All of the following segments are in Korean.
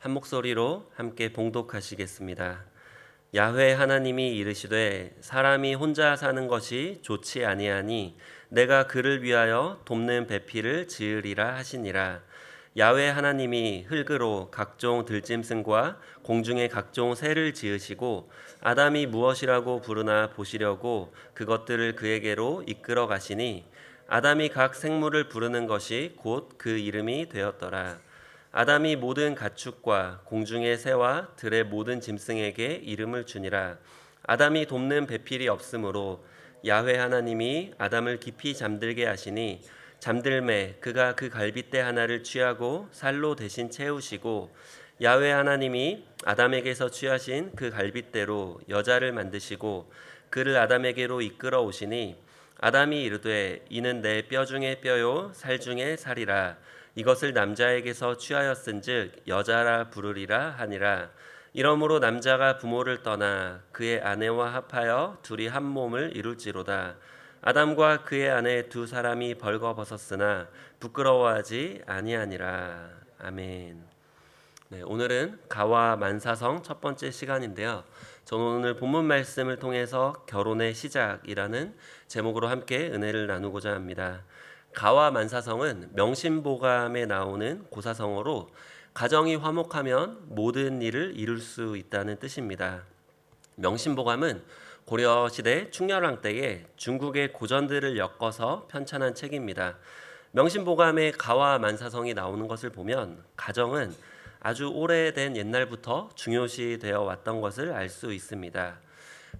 한 목소리로 함께 봉독하시겠습니다. 야훼 하나님이 이르시되 사람이 혼자 사는 것이 좋지 아니하니 내가 그를 위하여 돕는 배필을 지으리라 하시니라. 야훼 하나님이 흙으로 각종 들짐승과 공중의 각종 새를 지으시고 아담이 무엇이라고 부르나 보시려고 그것들을 그에게로 이끌어 가시니 아담이 각 생물을 부르는 것이 곧 그 이름이 되었더라. 아담이 모든 가축과 공중의 새와 들의 모든 짐승에게 이름을 주니라. 아담이 돕는 배필이 없으므로 야훼 하나님이 아담을 깊이 잠들게 하시니 잠들매 그가 그 갈빗대 하나를 취하고 살로 대신 채우시고 야훼 하나님이 아담에게서 취하신 그 갈빗대로 여자를 만드시고 그를 아담에게로 이끌어 오시니 아담이 이르되 이는 내 뼈 중에 뼈요 살 중에 살이라. 이것을 남자에게서 취하였은즉 여자라 부르리라 하니라. 이러므로 남자가 부모를 떠나 그의 아내와 합하여 둘이 한 몸을 이룰지로다. 아담과 그의 아내 두 사람이 벌거벗었으나 부끄러워하지 아니하니라. 아멘. 네, 오늘은 가와 만사성 첫 번째 시간인데요. 저는 오늘 본문 말씀을 통해서 결혼의 시작이라는 제목으로 함께 은혜를 나누고자 합니다. 가와 만사성은 명심보감에 나오는 고사성어로 가정이 화목하면 모든 일을 이룰 수 있다는 뜻입니다. 명심보감은 고려시대 충렬왕 때에 중국의 고전들을 엮어서 편찬한 책입니다. 명심보감에 가와 만사성이 나오는 것을 보면 가정은 아주 오래된 옛날부터 중요시되어 왔던 것을 알 수 있습니다.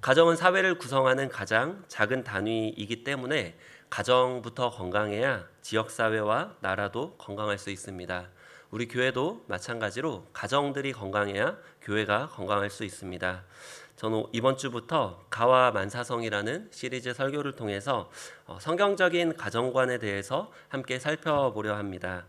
가정은 사회를 구성하는 가장 작은 단위이기 때문에 가정부터 건강해야 지역사회와 나라도 건강할 수 있습니다. 우리 교회도 마찬가지로 가정들이 건강해야 교회가 건강할 수 있습니다. 저는 이번 주부터 가와 만사성이라는 시리즈 설교를 통해서 성경적인 가정관에 대해서 함께 살펴보려 합니다.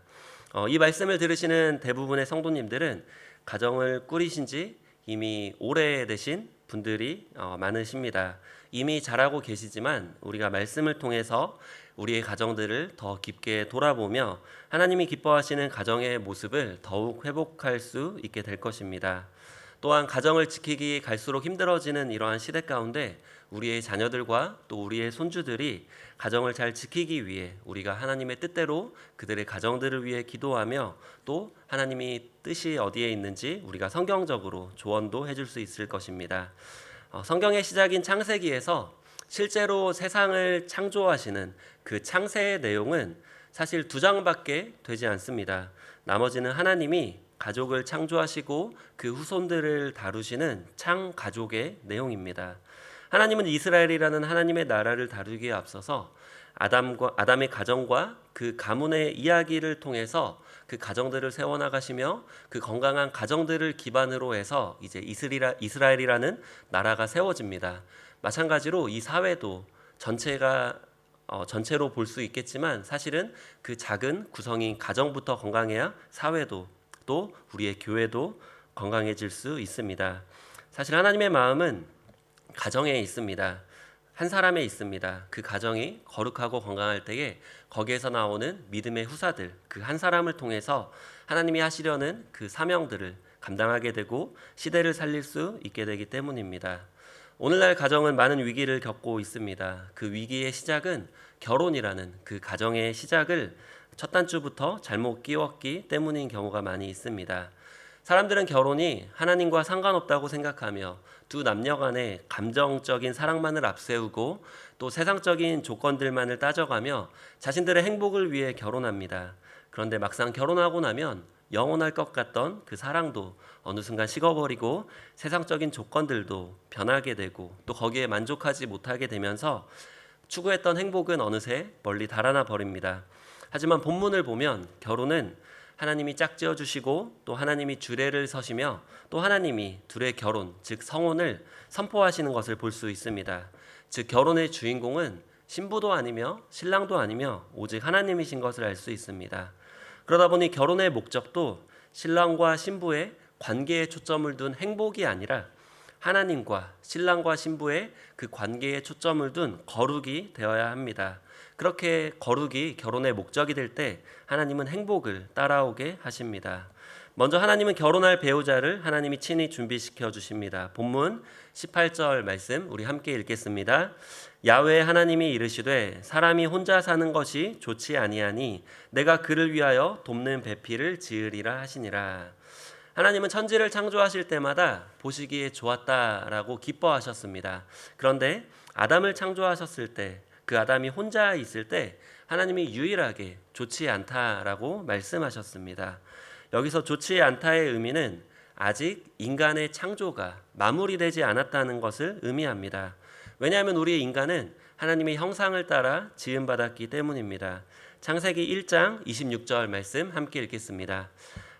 이 말씀을 들으시는 대부분의 성도님들은 가정을 꾸리신 지 이미 오래되신 분들이 많으십니다. 이미 잘하고 계시지만 우리가 말씀을 통해서 우리의 가정들을 더 깊게 돌아보며 하나님이 기뻐하시는 가정의 모습을 더욱 회복할 수 있게 될 것입니다. 또한 가정을 지키기 갈수록 힘들어지는 이러한 시대 가운데 우리의 자녀들과 또 우리의 손주들이 가정을 잘 지키기 위해 우리가 하나님의 뜻대로 그들의 가정들을 위해 기도하며 또 하나님이 뜻이 어디에 있는지 우리가 성경적으로 조언도 해줄 수 있을 것입니다. 성경의 시작인 창세기에서 실제로 세상을 창조하시는 그 창세의 내용은 사실 2장밖에 되지 않습니다. 나머지는 하나님이 가족을 창조하시고 그 후손들을 다루시는 창가족의 내용입니다. 하나님은 이스라엘이라는 하나님의 나라를 다루기에 앞서서 아담의 가정과 그 가문의 이야기를 통해서 그 가정들을 세워나가시며 그 건강한 가정들을 기반으로 해서 이제 이스라엘이라는 나라가 세워집니다. 마찬가지로 이 사회도 전체로 볼 수 있겠지만 사실은 그 작은 구성인 가정부터 건강해야 사회도 또 우리의 교회도 건강해질 수 있습니다. 사실 하나님의 마음은 가정에 있습니다. 한 사람에 있습니다. 그 가정이 거룩하고 건강할 때에 거기에서 나오는 믿음의 후사들, 그 한 사람을 통해서 하나님이 하시려는 그 사명들을 감당하게 되고 시대를 살릴 수 있게 되기 때문입니다. 오늘날 가정은 많은 위기를 겪고 있습니다. 그 위기의 시작은 결혼이라는 그 가정의 시작을 첫 단추부터 잘못 끼웠기 때문인 경우가 많이 있습니다. 사람들은 결혼이 하나님과 상관없다고 생각하며 두 남녀 간의 감정적인 사랑만을 앞세우고 또 세상적인 조건들만을 따져가며 자신들의 행복을 위해 결혼합니다. 그런데 막상 결혼하고 나면 영원할 것 같던 그 사랑도 어느 순간 식어버리고 세상적인 조건들도 변하게 되고 또 거기에 만족하지 못하게 되면서 추구했던 행복은 어느새 멀리 달아나 버립니다. 하지만 본문을 보면 결혼은 하나님이 짝지어 주시고 또 하나님이 주례를 서시며 또 하나님이 둘의 결혼 즉 성혼을 선포하시는 것을 볼 수 있습니다. 즉 결혼의 주인공은 신부도 아니며 신랑도 아니며 오직 하나님이신 것을 알 수 있습니다. 그러다 보니 결혼의 목적도 신랑과 신부의 관계에 초점을 둔 행복이 아니라 하나님과 신랑과 신부의 그 관계에 초점을 둔 거룩이 되어야 합니다. 그렇게 거룩이 결혼의 목적이 될 때 하나님은 행복을 따라오게 하십니다. 먼저 하나님은 결혼할 배우자를 하나님이 친히 준비시켜 주십니다. 본문 18절 말씀 우리 함께 읽겠습니다. 야훼 하나님이 이르시되 사람이 혼자 사는 것이 좋지 아니하니 내가 그를 위하여 돕는 배필을 지으리라 하시니라. 하나님은 천지를 창조하실 때마다 보시기에 좋았다라고 기뻐하셨습니다. 그런데 아담을 창조하셨을 때, 그 아담이 혼자 있을 때 하나님이 유일하게 좋지 않다라고 말씀하셨습니다. 여기서 좋지 않다의 의미는 아직 인간의 창조가 마무리되지 않았다는 것을 의미합니다. 왜냐하면 우리 인간은 하나님의 형상을 따라 지음받았기 때문입니다. 창세기 1장 26절 말씀 함께 읽겠습니다.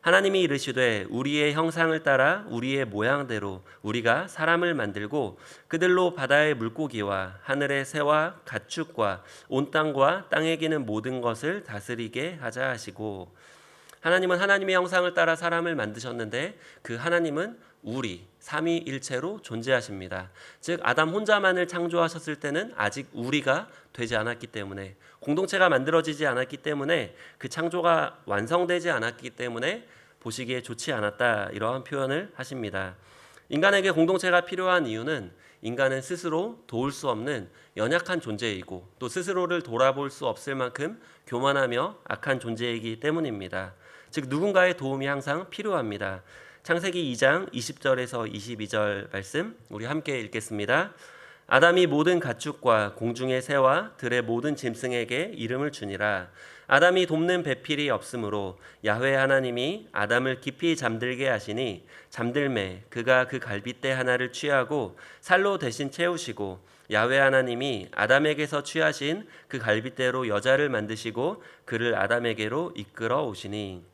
하나님이 이르시되 우리의 형상을 따라 우리의 모양대로 우리가 사람을 만들고 그들로 바다의 물고기와 하늘의 새와 가축과 온 땅과 땅에 기는 모든 것을 다스리게 하자 하시고, 하나님은 하나님의 형상을 따라 사람을 만드셨는데 그 하나님은 우리 삼위일체로 존재하십니다. 즉 아담 혼자만을 창조하셨을 때는 아직 우리가 되지 않았기 때문에, 공동체가 만들어지지 않았기 때문에, 그 창조가 완성되지 않았기 때문에 보시기에 좋지 않았다, 이러한 표현을 하십니다. 인간에게 공동체가 필요한 이유는 인간은 스스로 도울 수 없는 연약한 존재이고 또 스스로를 돌아볼 수 없을 만큼 교만하며 악한 존재이기 때문입니다. 즉 누군가의 도움이 항상 필요합니다. 창세기 2장 20절에서 22절 말씀 우리 함께 읽겠습니다. 아담이 모든 가축과 공중의 새와 들의 모든 짐승에게 이름을 주니라. 아담이 돕는 배필이 없으므로 야훼 하나님이 아담을 깊이 잠들게 하시니 잠들매 그가 그 갈빗대 하나를 취하고 살로 대신 채우시고, 야훼 하나님이 아담에게서 취하신 그 갈빗대로 여자를 만드시고 그를 아담에게로 이끌어 오시니.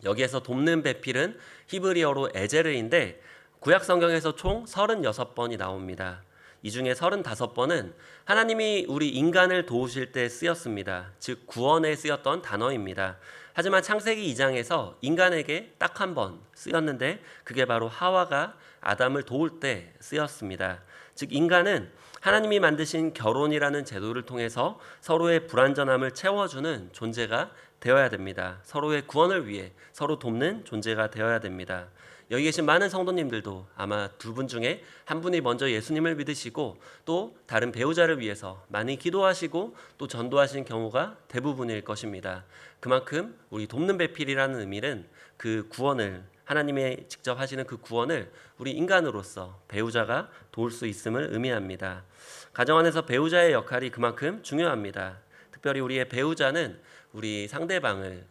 여기에서 돕는 배필은 히브리어로 에제르인데 구약 성경에서 총 36번이 나옵니다. 이 중에 35번은 하나님이 우리 인간을 도우실 때 쓰였습니다. 즉 구원에 쓰였던 단어입니다. 하지만 창세기 2장에서 인간에게 딱 한 번 쓰였는데 그게 바로 하와가 아담을 도울 때 쓰였습니다. 즉 인간은 하나님이 만드신 결혼이라는 제도를 통해서 서로의 불완전함을 채워주는 존재가 되어야 됩니다. 서로의 구원을 위해 서로 돕는 존재가 되어야 됩니다. 여기 계신 많은 성도님들도 아마 두 분 중에 한 분이 먼저 예수님을 믿으시고 또 다른 배우자를 위해서 많이 기도하시고 또 전도하신 경우가 대부분일 것입니다. 그만큼 우리 돕는 배필이라는 의미는 그 구원을, 하나님의 직접 하시는 그 구원을 우리 인간으로서 배우자가 도울 수 있음을 의미합니다. 가정 안에서 배우자의 역할이 그만큼 중요합니다. 특별히 우리의 배우자는 우리 상대방을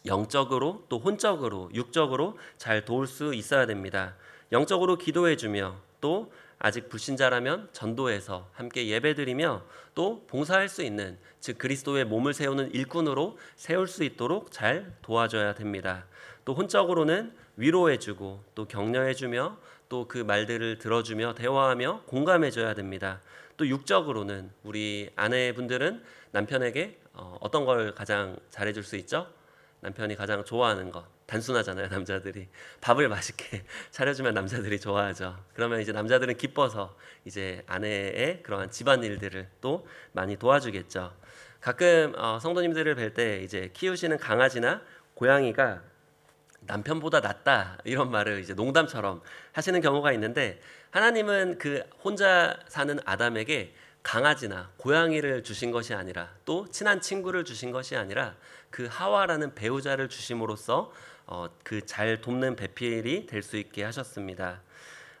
영적으로 또 혼적으로 육적으로 잘 도울 수 있어야 됩니다. 영적으로 기도해주며 또 아직 불신자라면 전도해서 함께 예배드리며 또 봉사할 수 있는, 즉 그리스도의 몸을 세우는 일꾼으로 세울 수 있도록 잘 도와줘야 됩니다. 또 혼적으로는 위로해주고 또 격려해주며 또 그 말들을 들어주며 대화하며 공감해줘야 됩니다. 또 육적으로는 우리 아내분들은 남편에게 어떤 걸 가장 잘해줄 수 있죠? 남편이 가장 좋아하는 것, 단순하잖아요. 남자들이 밥을 맛있게 차려주면 남자들이 좋아하죠. 그러면 이제 남자들은 기뻐서 이제 아내의 그러한 집안일들을 또 많이 도와주겠죠. 가끔 성도님들을 뵐 때 이제 키우시는 강아지나 고양이가 남편보다 낫다 이런 말을 이제 농담처럼 하시는 경우가 있는데, 하나님은 그 혼자 사는 아담에게 강아지나 고양이를 주신 것이 아니라 또 친한 친구를 주신 것이 아니라 그 하와라는 배우자를 주심으로써 그 잘 돕는 배필이 될 수 있게 하셨습니다.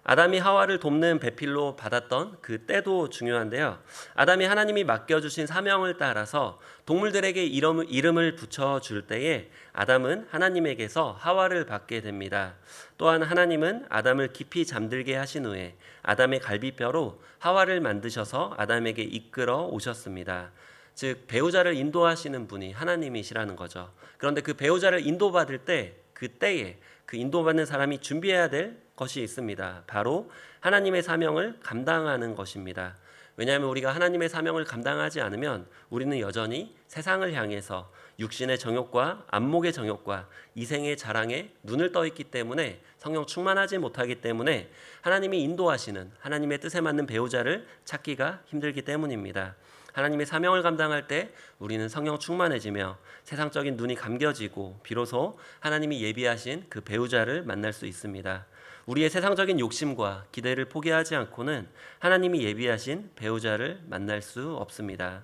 아담이 하와를 돕는 배필로 받았던 그 때도 중요한데요. 아담이 하나님이 맡겨주신 사명을 따라서 동물들에게 이름을 붙여줄 때에 아담은 하나님에게서 하와를 받게 됩니다. 또한 하나님은 아담을 깊이 잠들게 하신 후에 아담의 갈비뼈로 하와를 만드셔서 아담에게 이끌어 오셨습니다. 즉 배우자를 인도하시는 분이 하나님이시라는 거죠. 그런데 그 배우자를 인도받을 때 그때에 그 인도받는 사람이 준비해야 될 것이 있습니다. 바로 하나님의 사명을 감당하는 것입니다. 왜냐하면 우리가 하나님의 사명을 감당하지 않으면 우리는 여전히 세상을 향해서 육신의 정욕과 안목의 정욕과 이생의 자랑에 눈을 떠 있기 때문에, 성령 충만하지 못하기 때문에 하나님이 인도하시는 하나님의 뜻에 맞는 배우자를 찾기가 힘들기 때문입니다. 하나님의 사명을 감당할 때 우리는 성령 충만해지며 세상적인 눈이 감겨지고 비로소 하나님이 예비하신 그 배우자를 만날 수 있습니다. 우리의 세상적인 욕심과 기대를 포기하지 않고는 하나님이 예비하신 배우자를 만날 수 없습니다.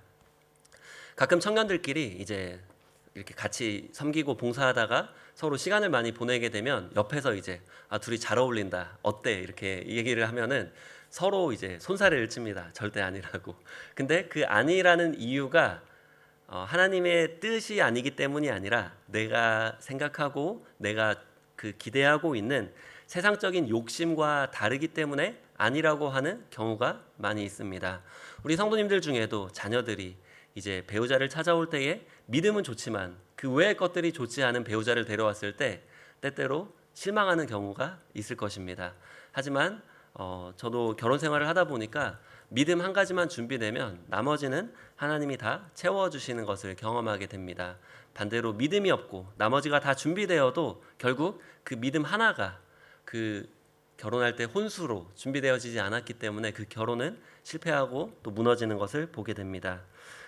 가끔 청년들끼리 이제 이렇게 같이 섬기고 봉사하다가 서로 시간을 많이 보내게 되면 옆에서 이제 둘이 잘 어울린다, 어때, 이렇게 얘기를 하면은 서로 이제 손살을 칩니다. 절대 아니라고. 근데 그 아니라는 이유가 하나님의 뜻이 아니기 때문이 아니라 내가 생각하고 내가 그 기대하고 있는 세상적인 욕심과 다르기 때문에 아니라고 하는 경우가 많이 있습니다. 우리 성도님들 중에도 자녀들이 이제 배우자를 찾아올 때에 믿음은 좋지만 그 외의 것들이 좋지 않은 배우자를 데려왔을 때 때때로 실망하는 경우가 있을 것입니다. 하지만 저도 결혼 생활을 하다 보니까 믿음 한 가지만 준비되면 나머지는 하나님이 다 채워주시는 것을 경험하게 됩니다. 반대로 믿음이 없고 나머지가 다 준비되어도 결국 그 믿음 하나가 그 결혼할 때 혼수로 준비되어지지 않았기 때문에 그 결혼은 실패하고 또 무너지는 것을 보게 됩니다.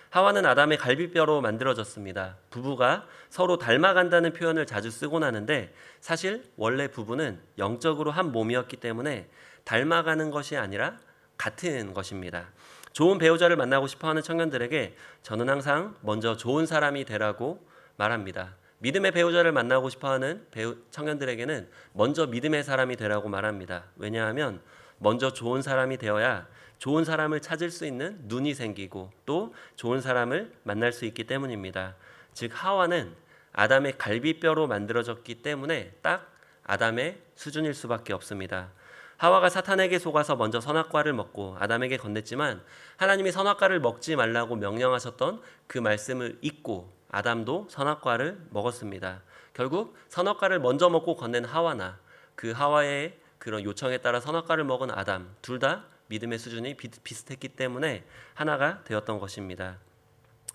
하와는 아담의 갈비뼈로 만들어졌습니다. 부부가 서로 닮아간다는 표현을 자주 쓰곤 하는데 사실 원래 부부는 영적으로 한 몸이었기 때문에 닮아가는 것이 아니라 같은 것입니다. 좋은 배우자를 만나고 싶어하는 청년들에게 저는 항상 먼저 좋은 사람이 되라고 말합니다. 믿음의 배우자를 만나고 싶어하는 청년들에게는 먼저 믿음의 사람이 되라고 말합니다. 왜냐하면 먼저 좋은 사람이 되어야 좋은 사람을 찾을 수 있는 눈이 생기고 또 좋은 사람을 만날 수 있기 때문입니다. 즉 하와는 아담의 갈비뼈로 만들어졌기 때문에 딱 아담의 수준일 수밖에 없습니다. 하와가 사탄에게 속아서 먼저 선악과를 먹고 아담에게 건넸지만 하나님이 선악과를 먹지 말라고 명령하셨던 그 말씀을 잊고 아담도 선악과를 먹었습니다. 결국 선악과를 먼저 먹고 건넨 하와나 그 하와의 그런 요청에 따라 선악과를 먹은 아담 둘 다 믿음의 수준이 비슷했기 때문에 하나가 되었던 것입니다.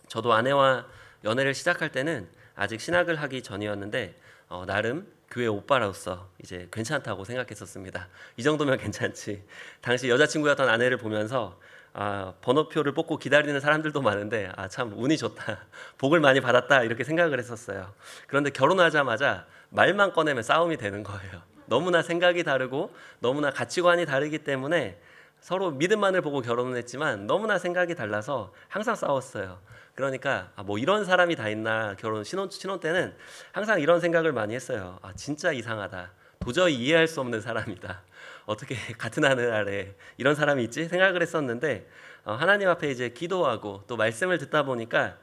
저도 아내와 연애를 시작할 때는 아직 신학을 하기 전이었는데 나름 교회 오빠로서 이제 괜찮다고 생각했었습니다. 이 정도면 괜찮지. 당시 여자친구였던 아내를 보면서 번호표를 뽑고 기다리는 사람들도 많은데 참 운이 좋다, 복을 많이 받았다 이렇게 생각을 했었어요. 그런데 결혼하자마자 말만 꺼내면 싸움이 되는 거예요. 너무나 생각이 다르고 너무나 가치관이 다르기 때문에 서로 믿음만을 보고 결혼을 했지만 너무나 생각이 달라서 항상 싸웠어요. 그러니까 뭐 이런 사람이 다 있나, 결혼 신혼 때는 항상 이런 생각을 많이 했어요. 진짜 이상하다, 도저히 이해할 수 없는 사람이다, 어떻게 같은 하늘 아래 이런 사람이 있지 생각을 했었는데 하나님 앞에 이제 기도하고 또 말씀을 듣다 보니까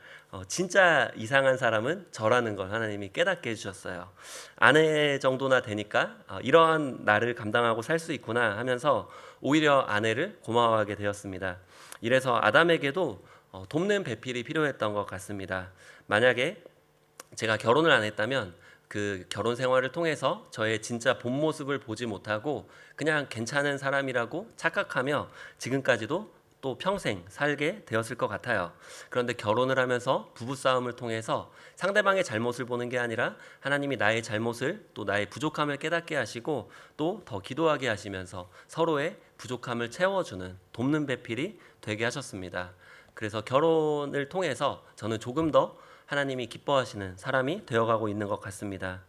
진짜 이상한 사람은 저라는 걸 하나님이 깨닫게 해주셨어요. 아내 정도나 되니까 이러한 나를 감당하고 살 수 있구나 하면서 오히려 아내를 고마워하게 되었습니다. 이래서 아담에게도 돕는 배필이 필요했던 것 같습니다. 만약에 제가 결혼을 안 했다면 그 결혼 생활을 통해서 저의 진짜 본 모습을 보지 못하고 그냥 괜찮은 사람이라고 착각하며 지금까지도 또 평생 살게 되었을 것 같아요. 그런데 결혼을 하면서 부부싸움을 통해서 상대방의 잘못을 보는 게 아니라 하나님이 나의 잘못을 또 나의 부족함을 깨닫게 하시고 또 더 기도하게 하시면서 서로의 부족함을 채워주는 돕는 배필이 되게 하셨습니다. 그래서 결혼을 통해서 저는 조금 더 하나님이 기뻐하시는 사람이 되어가고 있는 것 같습니다.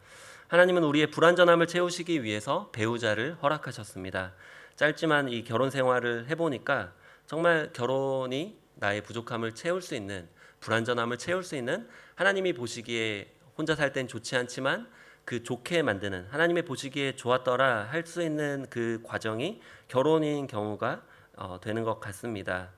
하나님은 우리의 불완전함을 채우시기 위해서 배우자를 허락하셨습니다. 짧지만 이 결혼 생활을 해보니까 정말 결혼이 나의 부족함을 채울 수 있는, 불완전함을 채울 수 있는, 하나님이 보시기에 혼자 살 땐 좋지 않지만 그 좋게 만드는, 하나님의 보시기에 좋았더라 할 수 있는 그 과정이 결혼인 경우가 되는 것 같습니다.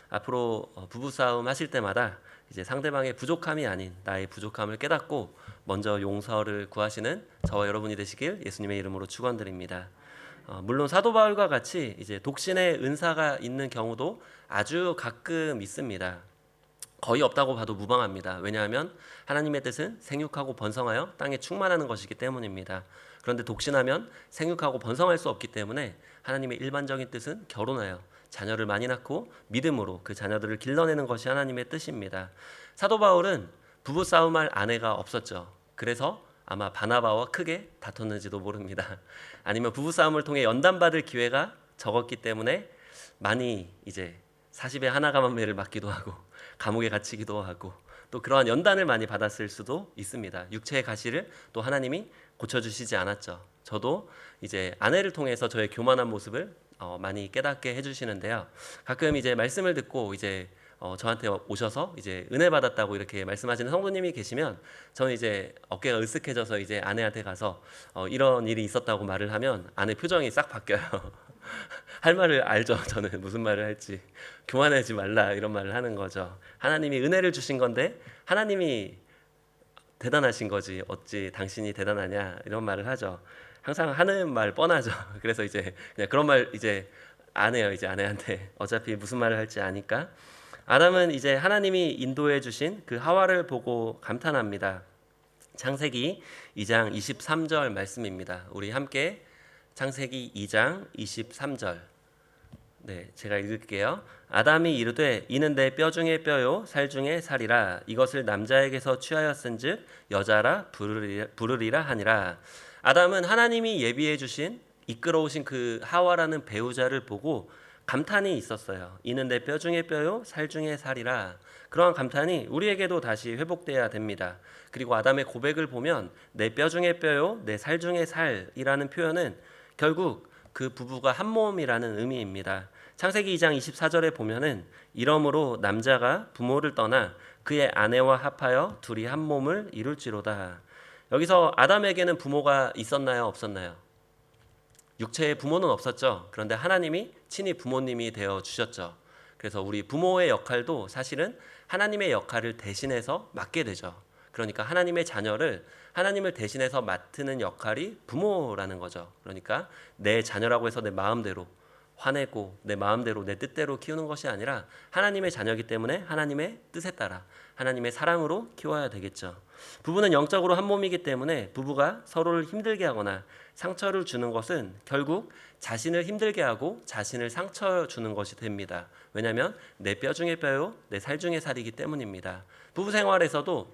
앞으로 부부싸움 하실 때마다 이제 상대방의 부족함이 아닌 나의 부족함을 깨닫고 먼저 용서를 구하시는 저와 여러분이 되시길 예수님의 이름으로 축원드립니다. 물론 사도 바울과 같이 이제 독신의 은사가 있는 경우도 아주 가끔 있습니다. 거의 없다고 봐도 무방합니다. 왜냐하면 하나님의 뜻은 생육하고 번성하여 땅에 충만하는 것이기 때문입니다. 그런데 독신하면 생육하고 번성할 수 없기 때문에 하나님의 일반적인 뜻은 결혼하여 자녀를 많이 낳고 믿음으로 그 자녀들을 길러내는 것이 하나님의 뜻입니다. 사도 바울은 부부싸움할 아내가 없었죠. 그래서 아마 바나바와 크게 다퉜는지도 모릅니다. 아니면 부부싸움을 통해 연단받을 기회가 적었기 때문에 많이 이제 40에 하나 가만매를 맞기도 하고 감옥에 갇히기도 하고 또 그러한 연단을 많이 받았을 수도 있습니다. 육체의 가시를 또 하나님이 고쳐주시지 않았죠. 저도 이제 아내를 통해서 저의 교만한 모습을 많이 깨닫게 해주시는데요. 가끔 이제 말씀을 듣고 이제 저한테 오셔서 이제 은혜 받았다고 이렇게 말씀하시는 성도님이 계시면 저는 이제 어깨가 으쓱해져서 이제 아내한테 가서 이런 일이 있었다고 말을 하면 아내 표정이 싹 바뀌어요. 할 말을 알죠. 저는 무슨 말을 할지. 교만하지 말라 이런 말을 하는 거죠. 하나님이 은혜를 주신 건데 하나님이 대단하신 거지 어찌 당신이 대단하냐 이런 말을 하죠. 항상 하는 말 뻔하죠. 그래서 이제 그냥 그런 말 이제 안 해요. 이제 아내한테 어차피 무슨 말을 할지 아니까. 아담은 이제 하나님이 인도해 주신 그 하와를 보고 감탄합니다. 창세기 2장 23절 말씀입니다. 우리 함께 창세기 2장 23절. 네, 제가 읽을게요. 아담이 이르되 이는 내 뼈 중에 뼈요 살 중에 살이라 이것을 남자에게서 취하였은즉 여자라 부르리라 하니라. 아담은 하나님이 예비해 주신 이끌어오신 그 하와라는 배우자를 보고 감탄이 있었어요. 이는 내 뼈 중에 뼈요 살 중에 살이라. 그러한 감탄이 우리에게도 다시 회복돼야 됩니다. 그리고 아담의 고백을 보면 내 뼈 중에 뼈요 내 살 중에 살이라는 표현은 결국 그 부부가 한 몸이라는 의미입니다. 창세기 2장 24절에 보면은 이러므로 남자가 부모를 떠나 그의 아내와 합하여 둘이 한 몸을 이룰지로다. 여기서 아담에게는 부모가 있었나요? 없었나요? 육체의 부모는 없었죠. 그런데 하나님이 친히 부모님이 되어 주셨죠. 그래서 우리 부모의 역할도 사실은 하나님의 역할을 대신해서 맡게 되죠. 그러니까 하나님의 자녀를 하나님을 대신해서 맡는 역할이 부모라는 거죠. 그러니까 내 자녀라고 해서 내 마음대로 화내고 내 마음대로 내 뜻대로 키우는 것이 아니라 하나님의 자녀이기 때문에 하나님의 뜻에 따라 하나님의 사랑으로 키워야 되겠죠. 부부는 영적으로 한 몸이기 때문에 부부가 서로를 힘들게 하거나 상처를 주는 것은 결국 자신을 힘들게 하고 자신을 상처 주는 것이 됩니다. 왜냐하면 내 뼈 중에 뼈요 내 살 중에 살이기 때문입니다. 부부 생활에서도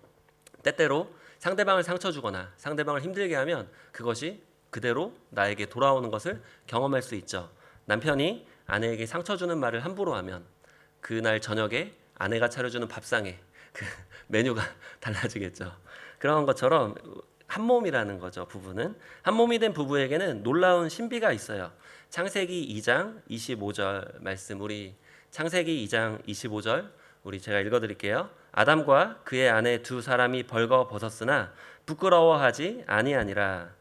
때때로 상대방을 상처 주거나 상대방을 힘들게 하면 그것이 그대로 나에게 돌아오는 것을 경험할 수 있죠. 남편이 아내에게 상처 주는 말을 함부로 하면 그날 저녁에 아내가 차려주는 밥상에 그 메뉴가 달라지겠죠. 그런 것처럼 한 몸이라는 거죠. 부부는 한 몸이 된 부부에게는 놀라운 신비가 있어요. 창세기 2장 25절 말씀, 우리 창세기 2장 25절 우리 제가 읽어드릴게요. 아담과 그의 아내 두 사람이 벌거 벗었으나 부끄러워하지 아니하니라.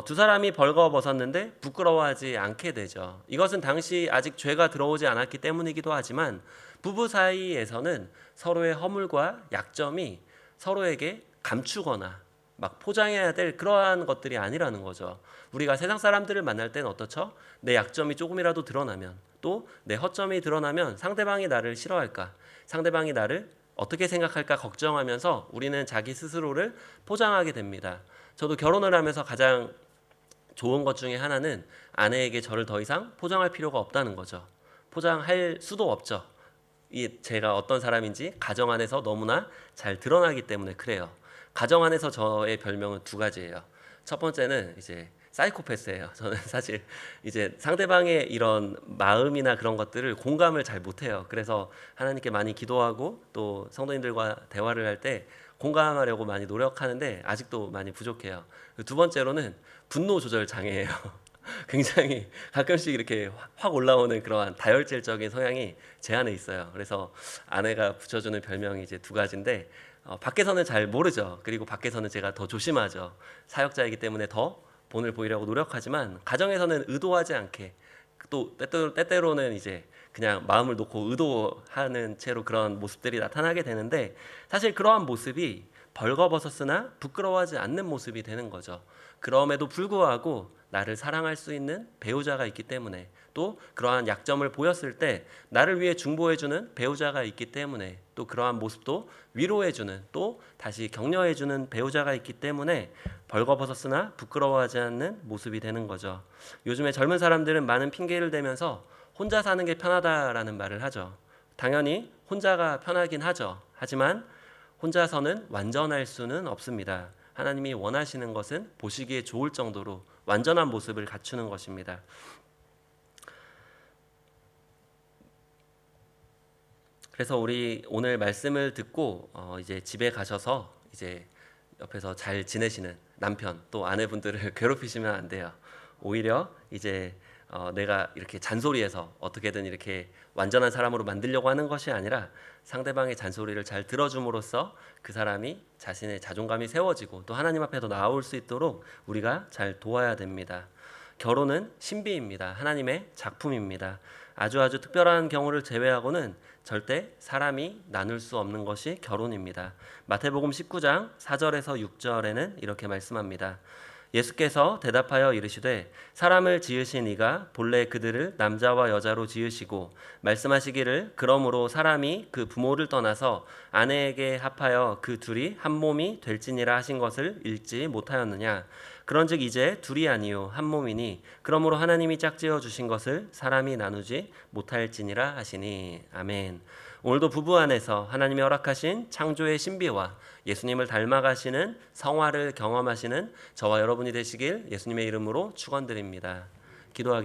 두 사람이 벌거 벗었는데 부끄러워하지 않게 되죠. 이것은 당시 아직 죄가 들어오지 않았기 때문이기도 하지만 부부 사이에서는 서로의 허물과 약점이 서로에게 감추거나 막 포장해야 될 그러한 것들이 아니라는 거죠. 우리가 세상 사람들을 만날 때는 어떻죠? 내 약점이 조금이라도 드러나면 또 내 허점이 드러나면 상대방이 나를 싫어할까? 상대방이 나를 어떻게 생각할까 걱정하면서 우리는 자기 스스로를 포장하게 됩니다. 저도 결혼을 하면서 가장 좋은 것 중에 하나는 아내에게 저를 더 이상 포장할 필요가 없다는 거죠. 포장할 수도 없죠. 제가 어떤 사람인지 가정 안에서 너무나 잘 드러나기 때문에 그래요. 가정 안에서 저의 별명은 두 가지예요. 첫 번째는 이제 사이코패스예요. 저는 사실 이제 상대방의 이런 마음이나 그런 것들을 공감을 잘 못해요. 그래서 하나님께 많이 기도하고 또 성도님들과 대화를 할 때 공감하려고 많이 노력하는데 아직도 많이 부족해요. 두 번째로는 분노 조절 장애예요. 굉장히 가끔씩 이렇게 확 올라오는 그러한 다혈질적인 성향이 제 안에 있어요. 그래서 아내가 붙여주는 별명이 이제 두 가지인데 밖에서는 잘 모르죠. 그리고 밖에서는 제가 더 조심하죠. 사역자이기 때문에 더 본을 보이려고 노력하지만 가정에서는 의도하지 않게 또 때때로는 이제 그냥 마음을 놓고 의도하는 채로 그런 모습들이 나타나게 되는데 사실 그러한 모습이 벌거벗었으나 부끄러워하지 않는 모습이 되는 거죠. 그럼에도 불구하고 나를 사랑할 수 있는 배우자가 있기 때문에 또 그러한 약점을 보였을 때 나를 위해 중보해주는 배우자가 있기 때문에 또 그러한 모습도 위로해주는 또 다시 격려해주는 배우자가 있기 때문에 벌거벗었으나 부끄러워하지 않는 모습이 되는 거죠. 요즘에 젊은 사람들은 많은 핑계를 대면서 혼자 사는 게 편하다라는 말을 하죠. 당연히 혼자가 편하긴 하죠. 하지만 혼자서는 완전할 수는 없습니다. 하나님이 원하시는 것은 보시기에 좋을 정도로 완전한 모습을 갖추는 것입니다. 그래서 우리 오늘 말씀을 듣고 이제 집에 가셔서 이제 옆에서 잘 지내시는 남편 또 아내분들을 괴롭히시면 안 돼요. 오히려 이제 내가 이렇게 잔소리해서 어떻게든 이렇게 완전한 사람으로 만들려고 하는 것이 아니라 상대방의 잔소리를 잘 들어줌으로써 그 사람이 자신의 자존감이 세워지고 또 하나님 앞에 더 나아올 수 있도록 우리가 잘 도와야 됩니다. 결혼은 신비입니다. 하나님의 작품입니다. 아주 특별한 경우를 제외하고는 절대 사람이 나눌 수 없는 것이 결혼입니다. 마태복음 19장 4절에서 6절에는 이렇게 말씀합니다. 예수께서 대답하여 이르시되 사람을 지으신 이가 본래 그들을 남자와 여자로 지으시고 말씀하시기를 그러므로 사람이 그 부모를 떠나서 아내에게 합하여 그 둘이 한 몸이 될지니라 하신 것을 읽지 못하였느냐. 그런즉 이제 둘이 아니요 한 몸이니 그러므로 하나님이 짝지어 주신 것을 사람이 나누지 못할지니라 하시니. 아멘. 오늘도 부부 안에서 하나님이 허락하신 창조의 신비와 예수님을 닮아가시는 성화를 경험하시는 저와 여러분이 되시길 예수님의 이름으로 축원드립니다. 기도하겠습니다.